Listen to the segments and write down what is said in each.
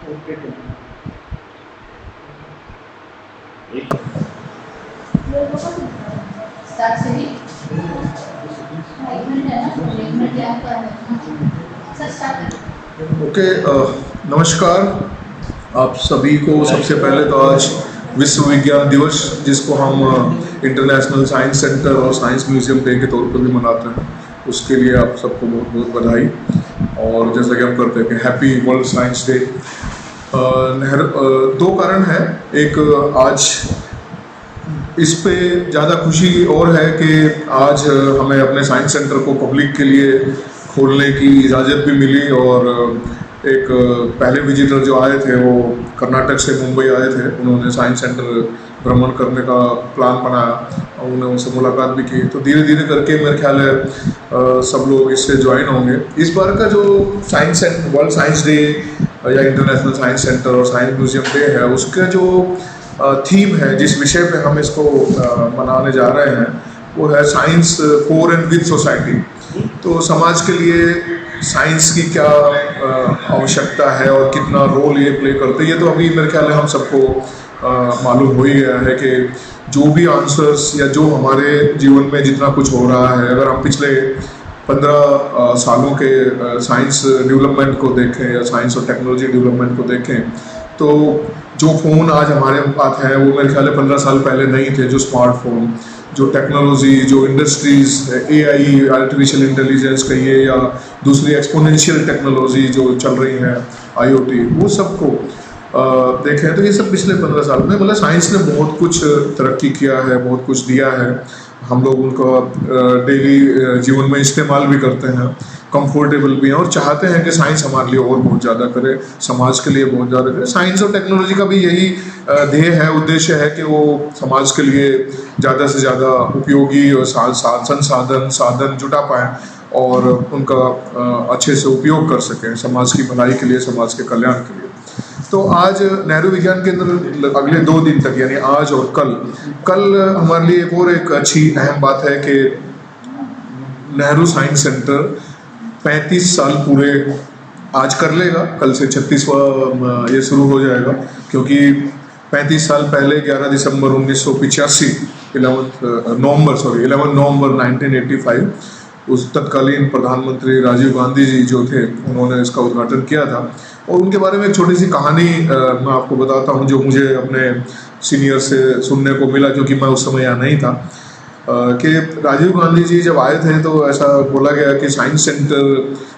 Okay start से ही 1 minute है ना, 1 मिनट यहाँ पर सर स्टार्ट। ओके नमस्कार आप सभी को। सबसे पहले तो आज विश्व विज्ञान दिवस, जिसको हम इंटरनेशनल साइंस सेंटर और साइंस म्यूजियम डे के तौर पर भी मनाते हैं, उसके लिए आप सबको बहुत बहुत बधाई। और जैसा कि हम करते हैं कि हैप्पी वर्ल्ड साइंस डे। दो कारण हैं। एक, आज इस पे ज़्यादा खुशी और है कि आज हमें अपने साइंस सेंटर को पब्लिक के लिए खोलने की इजाज़त भी मिली। और एक पहले विजिटर जो आए थे वो कर्नाटक से मुंबई आए थे, उन्होंने साइंस सेंटर भ्रमण करने का प्लान बनाया और उन्होंने उनसे मुलाकात भी की। तो धीरे धीरे करके मेरे ख्याल है सब लोग इससे ज्वाइन होंगे। इस बार का जो साइंस वर्ल्ड साइंस डे या इंटरनेशनल साइंस सेंटर और साइंस म्यूजियम डे है, उसका जो थीम है, जिस विषय पे हम इसको मनाने जा रहे हैं, वो है science for and with society. तो समाज के लिए साइंस की क्या आवश्यकता है और कितना रोल ये प्ले करते हैं, ये तो अभी मेरे ख्याल है हम सबको मालूम हो ही गया है कि जो भी आंसर्स या जो हमारे जीवन में जितना कुछ हो रहा है, अगर हम पिछले 15 सालों के साइंस डेवलपमेंट को देखें या साइंस और टेक्नोलॉजी डेवलपमेंट को देखें, तो जो फ़ोन आज हमारे पास है वो मेरे ख्याल है 15 साल पहले नहीं थे। जो स्मार्टफोन, जो टेक्नोलॉजी, जो इंडस्ट्रीज़, AI, आर्टिफिशियल इंटेलिजेंस कहिए या दूसरी एक्सपोनेंशियल टेक्नोलॉजी जो चल रही हैं, IoT, वो सबको देखें तो ये सब पिछले 15 साल में मतलब साइंस ने बहुत कुछ तरक्की किया है, बहुत कुछ दिया है। हम लोग उनको डेली जीवन में इस्तेमाल भी करते हैं, कंफर्टेबल भी हैं और चाहते हैं कि साइंस हमारे लिए और बहुत ज़्यादा करे, समाज के लिए बहुत ज़्यादा करे। साइंस और टेक्नोलॉजी का भी यही ध्येय है, उद्देश्य है कि वो समाज के लिए ज़्यादा से ज़्यादा उपयोगी और साधन जुटा पाएँ और उनका अच्छे से उपयोग कर सकें समाज की भलाई के लिए, समाज के कल्याण के लिए। तो आज नेहरू विज्ञान केंद्र अगले 2 दिन तक, यानी आज और कल हमारे लिए एक अच्छी अहम बात है कि नेहरू साइंस सेंटर 35 साल पूरे आज कर लेगा। कल से 36वां ये शुरू हो जाएगा, क्योंकि 35 साल पहले 11 दिसंबर 1985 11 नवंबर 1985 उस तत्कालीन प्रधानमंत्री राजीव गांधी जी जो थे, उन्होंने इसका उद्घाटन किया था। और उनके बारे में एक छोटी सी कहानी मैं आपको बताता हूँ, जो मुझे अपने सीनियर से सुनने को मिला, क्योंकि मैं उस समय यहाँ नहीं था। कि राजीव गांधी जी जब आए थे तो ऐसा बोला गया कि साइंस सेंटर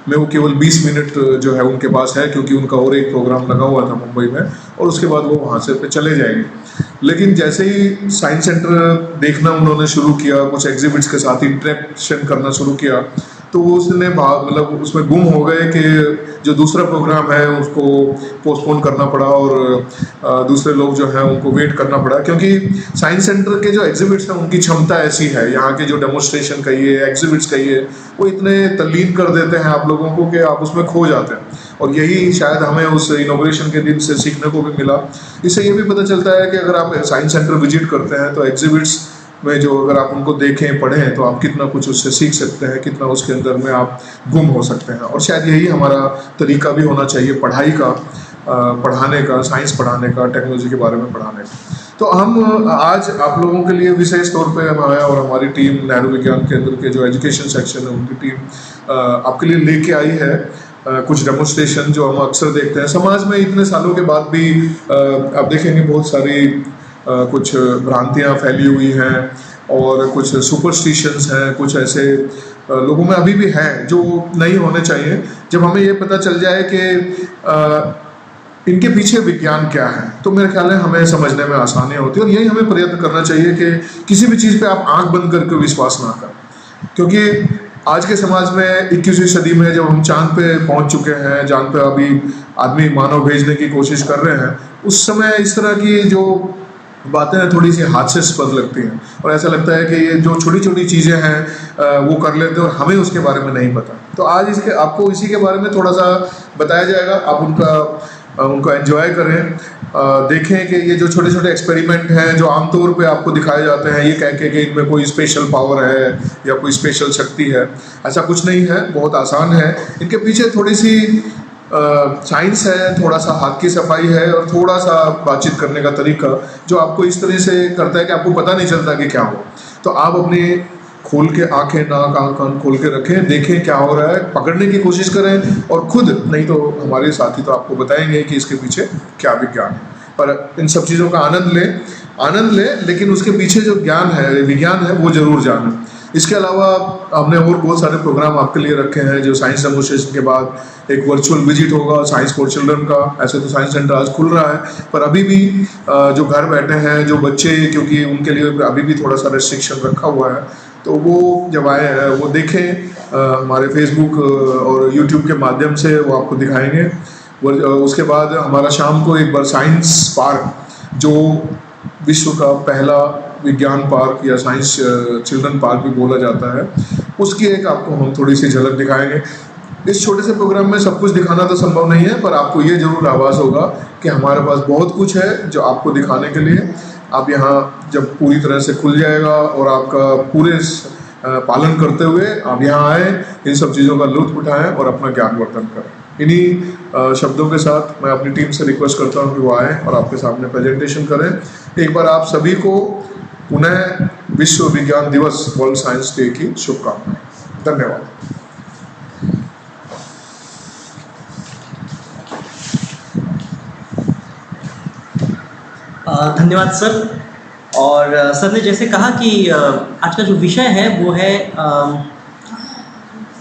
में वो केवल 20 मिनट जो है उनके पास है, क्योंकि उनका और एक प्रोग्राम लगा हुआ था मुंबई में, और उसके बाद वो वहाँ से चले जाएंगे। लेकिन जैसे ही साइंस सेंटर देखना उन्होंने शुरू किया, कुछ एग्जिबिट्स के साथ इंटरेक्शन करना शुरू किया, तो उसने मतलब उसमें गुम हो गए कि जो दूसरा प्रोग्राम है उसको पोस्टपोन करना पड़ा और दूसरे लोग जो हैं उनको वेट करना पड़ा, क्योंकि साइंस सेंटर के जो एग्जिबिट्स हैं उनकी क्षमता ऐसी है, यहाँ के जो डेमोन्स्ट्रेशन कहिए, एग्जिबिट्स कहिए, वो इतने तल्लीन कर देते हैं आप लोगों को कि आप उसमें खो जाते हैं। और यही शायद हमें उस इनॉग्रेशन के दिन से सीखने को भी मिला। इससे ये भी पता चलता है कि अगर आप साइंस सेंटर विजिट करते हैं तो एग्जिबिट्स में जो अगर आप उनको देखें, पढ़ें, तो आप कितना कुछ उससे सीख सकते हैं, कितना उसके अंदर में आप गुम हो सकते हैं। और शायद यही हमारा तरीका भी होना चाहिए पढ़ाई का, पढ़ाने का, साइंस पढ़ाने का, टेक्नोलॉजी के बारे में पढ़ाने का। तो हम आज आप लोगों के लिए विशेष तौर पे हम आए और हमारी टीम नेहरू विज्ञान केंद्र के जो एजुकेशन सेक्शन है उनकी टीम आपके लिए लेके आई है कुछ डेमोन्स्ट्रेशन जो हम अक्सर देखते हैं समाज में। इतने सालों के बाद भी आप देखेंगे बहुत सारी कुछ भ्रांतियाँ फैली हुई हैं और कुछ सुपरस्टिशंस हैं, कुछ ऐसे लोगों में अभी भी हैं जो नहीं होने चाहिए। जब हमें ये पता चल जाए कि इनके पीछे विज्ञान क्या है, तो मेरे ख्याल है हमें समझने में आसानी होती है। और यही हमें प्रयत्न करना चाहिए कि किसी भी चीज़ पे आप आंख बंद करके विश्वास ना करें, क्योंकि आज के समाज में 21वीं सदी में जब हम चांद पे पहुंच चुके हैं, चांद पे अभी आदमी मानव भेजने की कोशिश कर रहे हैं, उस समय इस तरह की जो बातें थोड़ी सी हास्यास्पद लगती हैं और ऐसा लगता है कि ये जो छोटी छोटी चीज़ें हैं वो कर लेते हैं और हमें उसके बारे में नहीं पता। तो आज इसके आपको इसी के बारे में थोड़ा सा बताया जाएगा, आप उनको एंजॉय करें, देखें कि ये जो छोटे छोटे एक्सपेरिमेंट हैं जो आमतौर पे आपको दिखाए जाते हैं, ये कह के कि इनमें कोई स्पेशल पावर है या कोई स्पेशल शक्ति है, ऐसा कुछ नहीं है, बहुत आसान है। इनके पीछे थोड़ी सी साइंस है, थोड़ा सा हाथ की सफाई है और थोड़ा सा बातचीत करने का तरीका जो आपको इस तरह से करता है कि आपको पता नहीं चलता कि क्या हो। तो आप अपने खोल के आंखें नाक कान खोल के रखें, देखें क्या हो रहा है, पकड़ने की कोशिश करें और खुद नहीं तो हमारे साथी तो आपको बताएंगे कि इसके पीछे क्या विज्ञान है। पर इन सब चीज़ों का आनंद लें, लेकिन उसके पीछे जो ज्ञान है, विज्ञान है, वो जरूर जानें। इसके अलावा हमने और बहुत सारे प्रोग्राम आपके लिए रखे हैं। जो साइंस डेमोन्स्ट्रेशन के बाद एक वर्चुअल विजिट होगा साइंस फॉर चिल्ड्रन का। ऐसे तो साइंस सेंटर आज खुल रहा है, पर अभी भी जो घर बैठे हैं जो बच्चे, क्योंकि उनके लिए अभी भी थोड़ा सा रेस्ट्रिक्शन रखा हुआ है, तो वो जब आए वो देखें हमारे फेसबुक और यूट्यूब के माध्यम से, वो आपको दिखाएंगे। उसके बाद हमारा शाम को एक बार साइंस पार्क, जो विश्व का पहला विज्ञान पार्क या साइंस चिल्ड्रन पार्क भी बोला जाता है, उसकी एक आपको हम थोड़ी सी झलक दिखाएंगे। इस छोटे से प्रोग्राम में सब कुछ दिखाना तो संभव नहीं है, पर आपको ये जरूर आभास होगा कि हमारे पास बहुत कुछ है जो आपको दिखाने के लिए। आप यहाँ जब पूरी तरह से खुल जाएगा और आपका पूरे पालन करते हुए आप यहाँ आए, इन सब चीज़ों का लुत्फ उठाएं और अपना ज्ञानवर्धन करें। इन्हीं शब्दों के साथ मैं अपनी टीम से रिक्वेस्ट करता हूँ कि वो आए और आपके सामने प्रेजेंटेशन करें। एक बार आप सभी को पुनः विश्व विज्ञान दिवस, वर्ल्ड साइंस डे की शुभकामनाएं। धन्यवाद। धन्यवाद सर। और सर ने जैसे कहा कि आज का जो विषय है वो है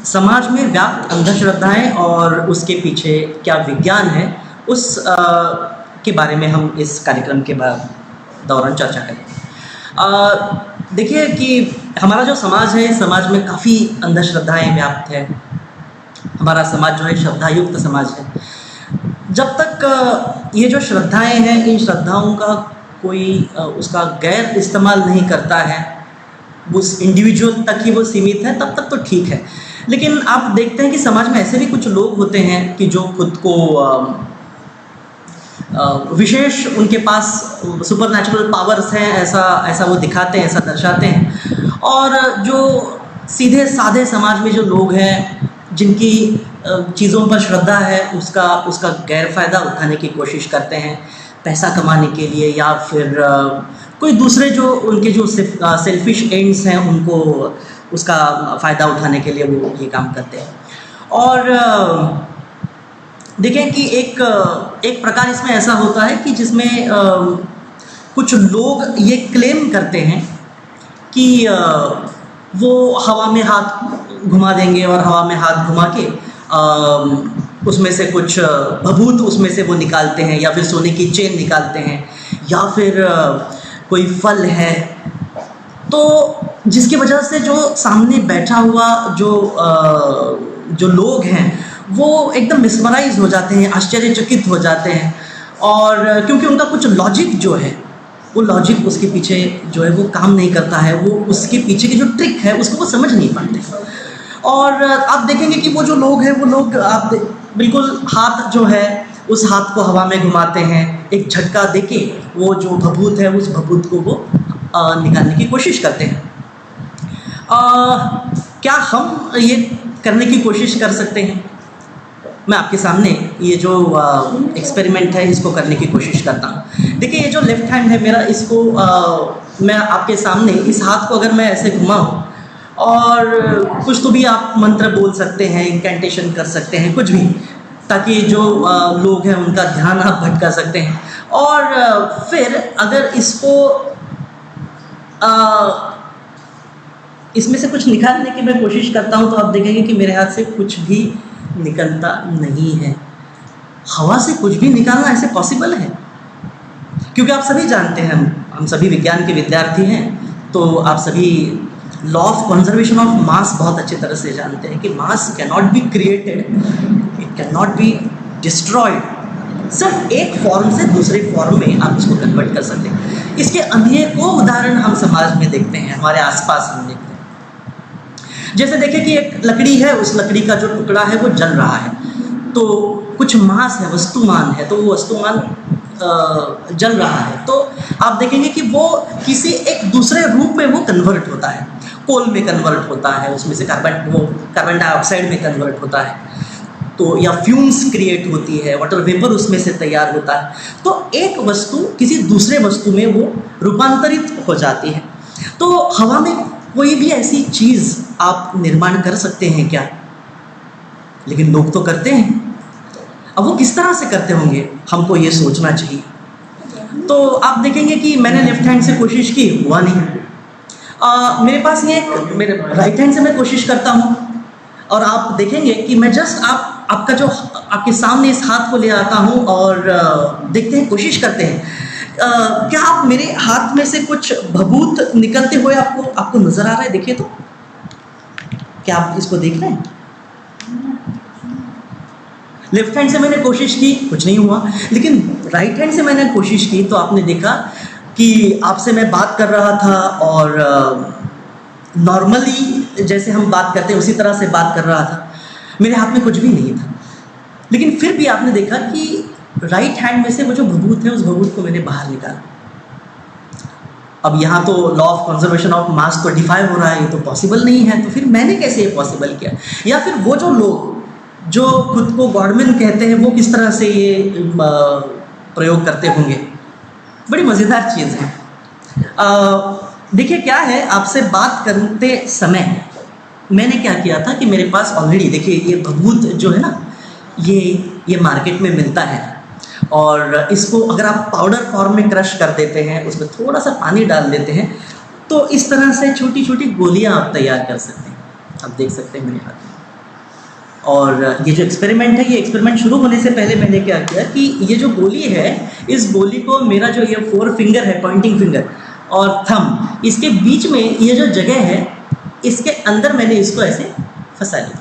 समाज में व्याप्त अंधश्रद्धाएं और उसके पीछे क्या विज्ञान है, उस के बारे में हम इस कार्यक्रम के दौरान चर्चा करें। देखिए कि हमारा जो समाज है, समाज में काफ़ी अंधश्रद्धाएं व्याप्त है। हमारा समाज जो है श्रद्धायुक्त समाज है। जब तक ये जो श्रद्धाएं हैं, इन श्रद्धाओं का कोई उसका गैर इस्तेमाल नहीं करता है, उस इंडिविजुअल तक ही वो सीमित है, तब तक तो ठीक है। लेकिन आप देखते हैं कि समाज में ऐसे भी कुछ लोग होते हैं कि जो खुद को विशेष, उनके पास सुपरनैचुरल पावर्स हैं, ऐसा वो दिखाते हैं, ऐसा दर्शाते हैं। और जो सीधे साधे समाज में जो लोग हैं, जिनकी चीज़ों पर श्रद्धा है, उसका गैर फ़ायदा उठाने की कोशिश करते हैं पैसा कमाने के लिए, या फिर कोई दूसरे जो उनके जो सेल्फिश एंड्स हैं, उनको उसका फ़ायदा उठाने के लिए वो ये काम करते हैं। और देखें कि एक प्रकार इसमें ऐसा होता है कि जिसमें कुछ लोग ये क्लेम करते हैं कि वो हवा में हाथ घुमा देंगे और हवा में हाथ घुमा के उसमें से कुछ भभूत उसमें से वो निकालते हैं, या फिर सोने की चेन निकालते हैं, या फिर कोई फल है, तो जिसकी वजह से जो सामने बैठा हुआ जो लोग हैं वो एकदम मिसमराइज हो जाते हैं, आश्चर्यचकित हो जाते हैं। और क्योंकि उनका कुछ लॉजिक जो है, वो लॉजिक उसके पीछे जो है वो काम नहीं करता है, वो उसके पीछे की जो ट्रिक है उसको वो समझ नहीं पाते। और आप देखेंगे कि वो जो लोग हैं, वो लोग आप बिल्कुल हाथ जो है उस हाथ को हवा में घुमाते हैं, एक झटका देके वो जो भभूत है उस भभूत को वो निकालने की कोशिश करते हैं। क्या हम ये करने की कोशिश कर सकते हैं? मैं आपके सामने ये जो एक्सपेरिमेंट है इसको करने की कोशिश करता हूँ। देखिए ये जो लेफ्ट हैंड है मेरा, इसको मैं आपके सामने इस हाथ को अगर मैं ऐसे घुमाऊँ, और कुछ तो भी आप मंत्र बोल सकते हैं, इंकैंटेशन कर सकते हैं, कुछ भी, ताकि जो लोग हैं उनका ध्यान आप भटका सकते हैं। और फिर अगर इसको इसमें से कुछ निकालने की मैं कोशिश करता हूँ, तो आप देखेंगे कि मेरे हाथ से कुछ भी निकलता नहीं है। हवा से कुछ भी निकालना ऐसे पॉसिबल है? क्योंकि आप सभी जानते हैं, हम सभी विज्ञान के विद्यार्थी हैं, तो आप सभी law of conservation of mass बहुत अच्छी तरह से जानते हैं कि मास can not be created, it can not be destroyed. सिर्फ एक फॉर्म से दूसरे फॉर्म में आप इसको कन्वर्ट कर सकते हैं। इसके अनेकों उदाहरण हम समाज में देखते हैं, हमारे आसपास हम देखते हैं। जैसे देखें कि एक लकड़ी है, उस लकड़ी का जो टुकड़ा है वो जल रहा है, तो कुछ मास है, वस्तुमान है, तो वो वस्तुमान जल रहा है, तो आप देखेंगे कि वो किसी एक दूसरे रूप में वो कन्वर्ट होता है। कोल में कन्वर्ट होता है, उसमें से कार्बन डाइऑक्साइड में कन्वर्ट होता है। तो तो या फ्यूम्स क्रिएट होती है, वाटर वेपर उसमें से तैयार होता है, तो एक वस्तु किसी दूसरे वस्तु में वो रूपांतरित हो जाती है। तो हवा में कोई भी ऐसी चीज़ आप निर्माण कर सकते हैं क्या? लेकिन लोग तो करते हैं। अब वो किस तरह से करते होंगे, हमको ये सोचना चाहिए। तो आप देखेंगे कि मैंने लेफ्ट हैंड से कोशिश की, हुआ नहीं। मेरे पास ये मेरे राइट हैंड से मैं कोशिश करता हूँ, और आप देखेंगे कि मैं जस्ट आपका जो आपके सामने इस हाथ को ले आता हूँ और देखते हैं, कोशिश करते हैं। क्या आप मेरे हाथ में से कुछ भभूत निकलते हुए आपको नजर आ रहा है? देखिए तो, क्या आप इसको देख रहे हैं? लेफ्ट हैंड से मैंने कोशिश की, कुछ नहीं हुआ। लेकिन राइट हैंड से मैंने कोशिश की तो आपने देखा कि आपसे मैं बात कर रहा था और नॉर्मली जैसे हम बात करते हैं उसी तरह से बात कर रहा था, मेरे हाथ में कुछ भी नहीं था। लेकिन फिर भी आपने देखा कि राइट हैंड में से वो जो भभूत है, उस भभूत को मैंने बाहर निकाला। अब यहाँ तो law of conservation of mass तो डिफाई हो रहा है, ये तो पॉसिबल नहीं है। तो फिर मैंने कैसे ये पॉसिबल किया? या फिर वो जो लोग जो खुद को गॉडमैन कहते हैं, वो किस तरह से ये प्रयोग करते होंगे? बड़ी मज़ेदार चीज़ है। देखिए क्या है, आपसे बात करते समय मैंने क्या किया था कि मेरे पास ऑलरेडी देखिए ये भभूत जो है ना, ये मार्केट में मिलता है, और इसको अगर आप पाउडर फॉर्म में क्रश कर देते हैं, उसमें थोड़ा सा पानी डाल देते हैं, तो इस तरह से छोटी छोटी गोलियां आप तैयार कर सकते हैं। आप देख सकते हैं मेरे हाथ में। और ये जो एक्सपेरिमेंट है, ये एक्सपेरिमेंट शुरू होने से पहले मैंने क्या किया कि ये जो गोली है, इस गोली को मेरा जो ये 4 फिंगर है, पॉइंटिंग फिंगर और थंब, इसके बीच में ये जो जगह है, इसके अंदर मैंने इसको ऐसे फंसा लिया।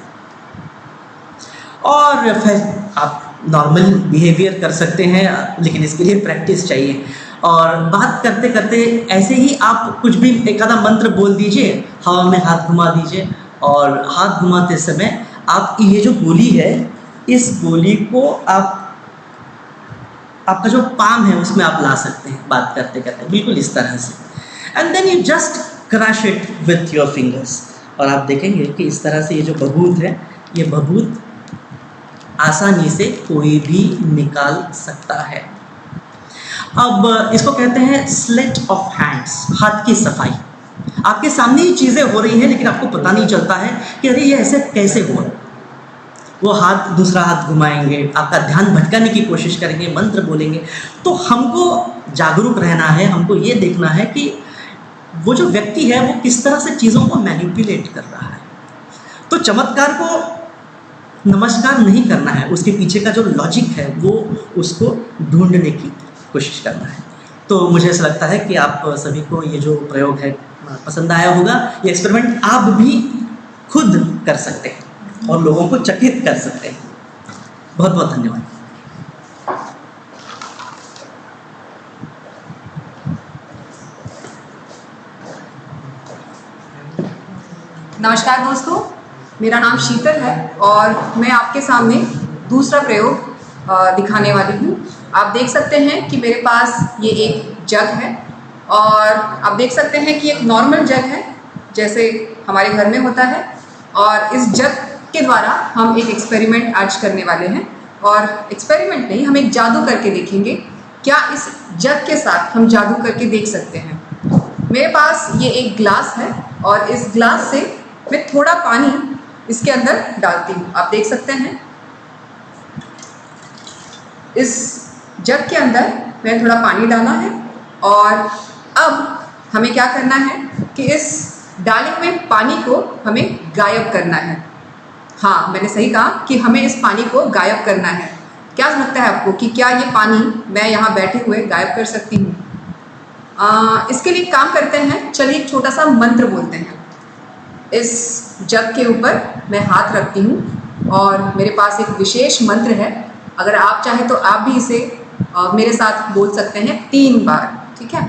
और फिर आप नॉर्मल बिहेवियर कर सकते हैं, लेकिन इसके लिए प्रैक्टिस चाहिए। और बात करते करते ऐसे ही आप कुछ भी एक आधा मंत्र बोल दीजिए, हवा में हाथ घुमा दीजिए, और हाथ घुमाते समय आप ये जो गोली है, इस गोली को आपका जो पाम है उसमें आप ला सकते हैं बात करते करते, बिल्कुल इस तरह से। And then you just crush it with your fingers, और आप देखेंगे कि इस तरह से ये जो भभूत है, ये भभूत आसानी से कोई भी निकाल सकता है। अब इसको कहते हैं स्लेट ऑफ हैंड्स, हाथ की सफाई। आपके सामने ही चीज़ें हो रही हैं, लेकिन आपको पता नहीं चलता है कि अरे ये ऐसे कैसे हुआ। वो हाथ, दूसरा हाथ घुमाएंगे, आपका ध्यान भटकाने की कोशिश करेंगे, मंत्र बोलेंगे। तो हमको जागरूक रहना है, हमको ये देखना है कि वो जो व्यक्ति है वो किस तरह से चीज़ों को मैनिपुलेट कर रहा है। तो चमत्कार को नमस्कार नहीं करना है, उसके पीछे का जो लॉजिक है वो उसको ढूंढने की कोशिश करना है। तो मुझे ऐसा लगता है कि आप सभी को ये जो प्रयोग है पसंद आया होगा। ये एक्सपेरिमेंट आप भी खुद कर सकते हैं और लोगों को चकित कर सकते हैं। बहुत बहुत धन्यवाद। नमस्कार दोस्तों, मेरा नाम शीतल है और मैं आपके सामने दूसरा प्रयोग दिखाने वाली हूँ। आप देख सकते हैं कि मेरे पास ये एक जग है, और आप देख सकते हैं कि एक नॉर्मल जग है जैसे हमारे घर में होता है, और इस जग के द्वारा हम एक एक्सपेरिमेंट आज करने वाले हैं। और एक्सपेरिमेंट नहीं, हम एक जादू करके देखेंगे। क्या इस जग के साथ हम जादू करके देख सकते हैं? मेरे पास ये एक ग्लास है, और इस ग्लास से मैं थोड़ा पानी इसके अंदर डालती हूँ। आप देख सकते हैं इस जग के अंदर मैं थोड़ा पानी डाला है, और अब हमें क्या करना है कि इस डाले हुए पानी को हमें गायब करना है। हाँ, मैंने सही कहा कि हमें इस पानी को गायब करना है। क्या लगता है आपको कि क्या ये पानी मैं यहाँ बैठे हुए गायब कर सकती हूँ? इसके लिए काम करते हैं, चलिए एक छोटा सा मंत्र बोलते हैं। इस जग के ऊपर मैं हाथ रखती हूँ और मेरे पास एक विशेष मंत्र है। अगर आप चाहें तो आप भी इसे मेरे साथ बोल सकते हैं 3 बार, ठीक है?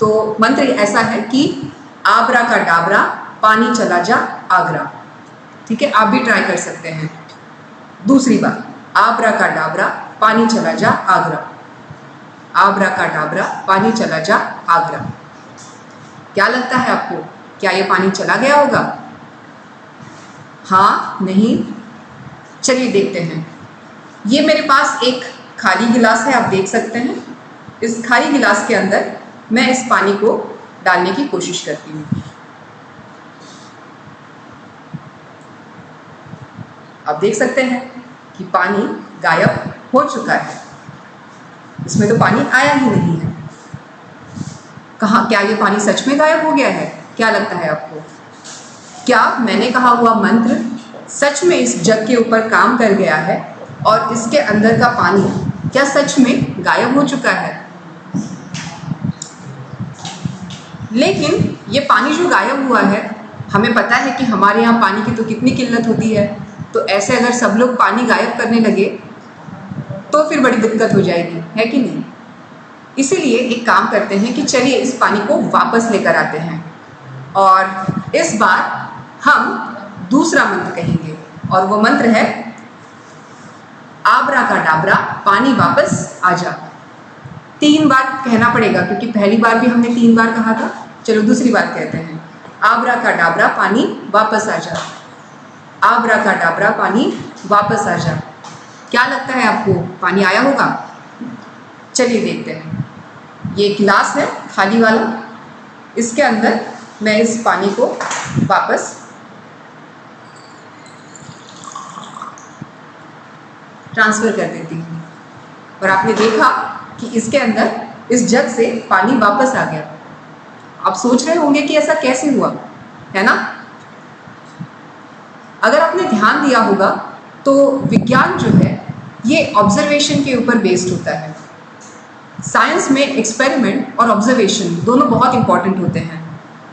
तो मंत्र ऐसा है कि आबरा का डाबरा, पानी चला जा आगरा। ठीक है, आप भी ट्राई कर सकते हैं। दूसरी बार, आबरा का डाबरा, पानी चला जा आगरा। आबरा का डाबरा, पानी चला जा आगरा। क्या लगता है आपको, क्या ये पानी चला गया होगा? हाँ, नहीं, चलिए देखते हैं। ये मेरे पास एक खाली गिलास है, आप देख सकते हैं। इस खाली गिलास के अंदर मैं इस पानी को डालने की कोशिश करती हूँ। आप देख सकते हैं कि पानी गायब हो चुका है। इसमें तो पानी आया ही नहीं है। क्या ये पानी सच में गायब हो गया है? क्या लगता है आपको? क्या मैंने कहा हुआ मंत्र सच में इस जग के ऊपर काम कर गया है और इसके अंदर का पानी क्या सच में गायब हो चुका है? लेकिन ये पानी जो गायब हुआ है, हमें पता है कि हमारे यहाँ पानी की तो कितनी किल्लत होती है। तो ऐसे अगर सब लोग पानी गायब करने लगे तो फिर बड़ी दिक्कत हो जाएगी, है कि नहीं? इसीलिए एक काम करते हैं कि चलिए इस पानी को वापस लेकर आते हैं और इस बार हम दूसरा मंत्र कहेंगे और वो मंत्र है आबरा का डाबरा पानी वापस आ जा। 3 बार कहना पड़ेगा क्योंकि पहली बार भी हमने 3 बार कहा था। चलो दूसरी बार कहते हैं, आबरा का डाबरा पानी वापस आ जा। आबरा का डाबरा पानी वापस आ जा। क्या लगता है आपको, पानी आया होगा? चलिए देखते हैं। ये गिलास है खाली वाला, इसके अंदर मैं इस पानी को वापस ट्रांसफ़र कर देती हूँ और आपने देखा कि इसके अंदर इस जग से पानी वापस आ गया। आप सोच रहे होंगे कि ऐसा कैसे हुआ, है ना? अगर आपने ध्यान दिया होगा तो विज्ञान जो है ये ऑब्जर्वेशन के ऊपर बेस्ड होता है। साइंस में एक्सपेरिमेंट और ऑब्जर्वेशन दोनों बहुत इंपॉर्टेंट होते हैं।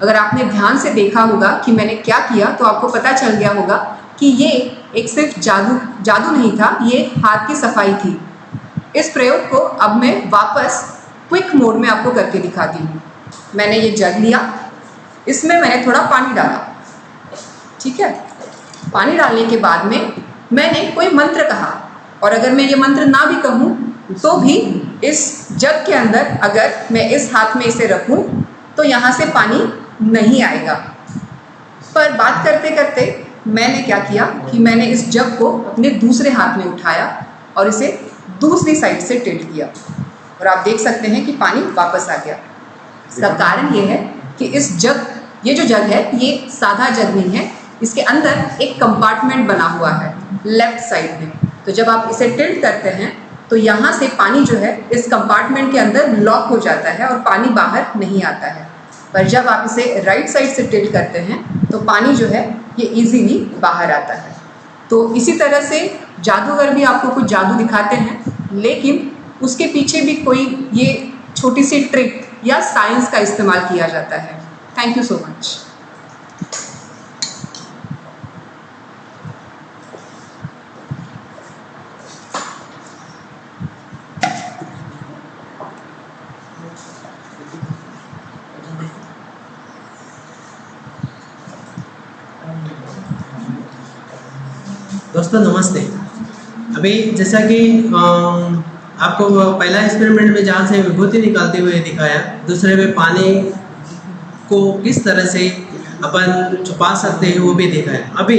अगर आपने ध्यान से देखा होगा कि मैंने क्या किया तो आपको पता चल गया होगा कि ये एक सिर्फ जादू नहीं था, ये हाथ की सफाई थी। इस प्रयोग को अब मैं वापस क्विक मोड में आपको करके दिखाती हूँ। मैंने ये जग लिया, इसमें मैंने थोड़ा पानी डाला, ठीक है? पानी डालने के बाद में मैंने कोई मंत्र कहा और अगर मैं ये मंत्र ना भी कहूँ तो भी इस जग के अंदर अगर मैं इस हाथ में इसे रखूँ तो यहाँ से पानी नहीं आएगा। पर बात करते करते मैंने क्या किया कि मैंने इस जग को अपने दूसरे हाथ में उठाया और इसे दूसरी साइड से टिल्ट किया और आप देख सकते हैं कि पानी वापस आ गया। इसका कारण ये है कि ये जो जग है ये सादा जग नहीं है, इसके अंदर एक कंपार्टमेंट बना हुआ है लेफ्ट साइड में। तो जब आप इसे टिल्ट करते हैं तो यहाँ से पानी जो है इस कंपार्टमेंट के अंदर लॉक हो जाता है और पानी बाहर नहीं आता है। पर जब आप इसे राइट साइड से टिल्ट करते हैं तो पानी जो है ये इजीली बाहर आता है। तो इसी तरह से जादूगर भी आपको कुछ जादू दिखाते हैं, लेकिन उसके पीछे भी कोई ये छोटी सी ट्रिक या साइंस का इस्तेमाल किया जाता है। Thank you so much. दोस्तों नमस्ते। अभी जैसा कि आपको पहला एक्सपेरिमेंट में जहाँ से विभूति निकालते हुए दिखाया, दूसरे में पानी को किस तरह से अपन छुपा सकते हैं वो भी दिखाया। अभी